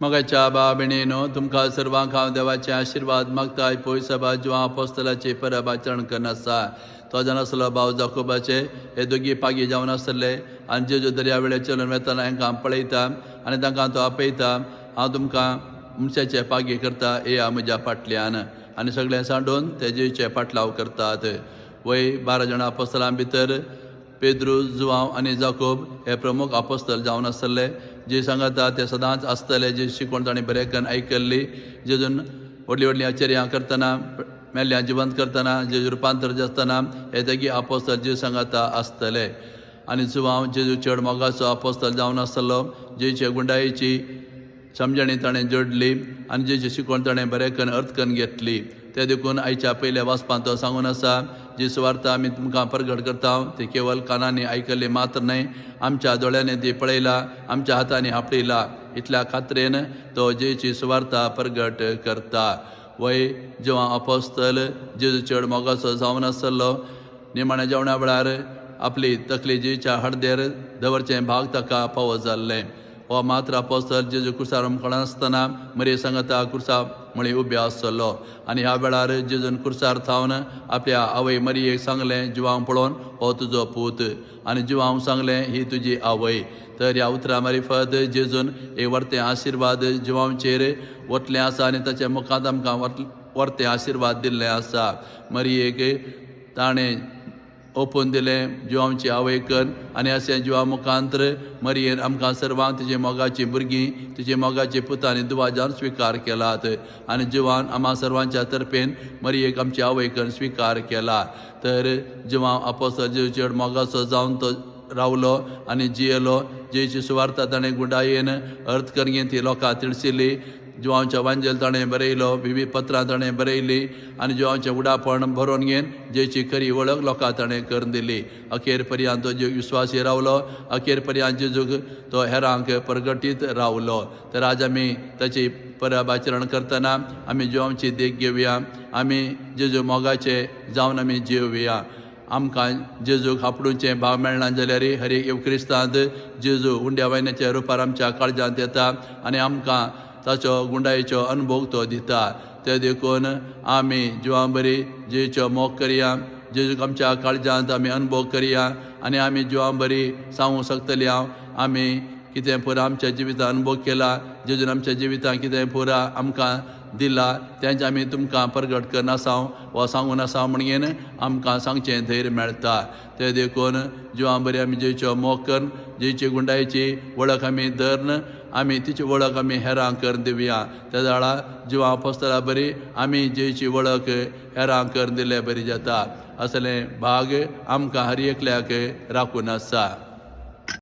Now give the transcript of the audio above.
मोगाच्या बाबिणीनो तुमकां सर्वांक हांव देवाचे आशिर्वाद मागताय पयसभा जिवा अपोस्तलाचे परबाचरण करनासा तो जावन आसलो भाव जाकोबाचे हे दोगी पागी जावन आसले आनी जेजू दर्या वेळेर चलून वेताना हांकां पळयता आनी तांकां तो आपयता हांव तुमकां मनशाचे पागी करता येया म्हज्या फाटल्यान आनी सगळें सांडून ते जेजूचे फाटलाव करतात वय 12 जाणां अपोस्तलां भितर पेद्रू जुवांव आनी जाकोब हे प्रमुख अपोस्तल जावन आसले जे सांगता ते सदांच आसतले जे शिकवण ताणें बरें करून आयकल्ली जेजून व्हडलीं व्हडलीं आश्चर्यां करतना मेल्ल्यां जिवंत करतना जेजू रुपांतर जातना हे तेगी अपोस्तल जे सांगता आसतले आनी जुवांव जेजू चड मोगाचो अपोस्तल जावन आसलो जेचे गुंडायेची समजणी ताणें जोडली आनी जेची शिकवण ताणें बरें करून अर्थ करून घेतली ते देखून आयच्या पयल्या वाचपांत तो सांगून आसा जी सुवार्ता आमी तुमकां प्रगट करता ती केवळ कानांनी आयकल्ली मात्र न्हय आमच्या दोळ्यांनी ती पळयला आमच्या हातांनी आपयला इतल्या खात्रेन तो जेची सुवार्ता प्रगट करता वय जेव्हा अपोस्तल जेजू चड मोगाचो जावन आसलो निमाण्या जेवणा वेळार आपली तकली जेच्या हडदेर दवरचें भाग ताका फावो जाल्लें हो मात्र अपोस्तल जेजू कुर्सार कळनासतना मरे सांगता कुर्सा म्हळी उबे आसलो आनी ह्या वेळार जेजून कुर्सार थावन आपल्या आवय मरयेक सांगलें जिवांव पळोवन हो तुजो पूत आनी जिवांव सांगलें ही तुजी आवय तर ह्या उतरा मारिफत जेजून एक वर्तें आशिर्वाद जिवांचेर वतलें आसा आनी ताच्या मुखांत आमकां वर्तें आशिर्वाद दिल्लें आसा मरयेक ताणें ओपून दिलें जिवांची आवयकन आनी अशें जिवा मुखांतर मरयेन आमकां सर्वांक तिजे मोगाची भुरगीं तिजे मोगाची पुतांनी दुवाजान स्विकार केलात आनी जिवान आम्हा सर्वांच्या तर्फेन मरयेक आमची आवयकन स्विकार केला तर जिवांव अपोस्तल जेजू चड मोगाचो जावन तो रावलो आनी जियेलो जेची सुवार्ता ताणें गुंडायेन अर्थ करून ती लोकां तिडसिली जिवांच्या वांजेल ताणें बरयलो विविध पत्रां ताणें बरयली आनी जिवांचें उडापण बरोवन घेवन जेची खरी वळख लोकां ताणें करून दिली अखेर पर्यंत तो जो विश्वासी रावलो अखेर पर्यंत जेजूक तो हेरांक प्रगटीत रावलो तर आज आमी ताची परब आचरण करतना आमी जिवांची देख घेवया आमी जेजू मोगाचे जावन आमी जेवया आमकां जेजूक आपणूचें भाव मेळना जाल्यार हर एक क्रिस्तांत जेजू उंड्या वायनाच्या रुपार आमच्या काळजांत येता आनी आमकां ताचो गुंडायेचो अनुभव तो दिता ते देखून आमी जिवां बरी जेचो मोग करया जेजूक आमच्या काळजांत आमी अनुभव करया आनी आमी जिवां बरी सांगूंक शकतली हांव आमी कितें पुरा आमच्या जिवितांत अनुभव केला जेजून आमच्या जिवितांत कितें पुरा आमकां दिला तेंच आमी तुमकां प्रगट करन आसांव वा सांगून आसा म्हणून आमकां सांगचें धैर्य मेळटा ते देखून जिवां बरी आमी जेचो मोग करून जेची गुंडायेची वळख आमी धरन आमी तिची वळख आमी हेरांक करून दिवया त्या वेळा जिवां अपोस्तला बरी आमी जेची वळख हेरांक करून दिले बरी जाता असले भाग आमकां हर एकल्याक राखून आसा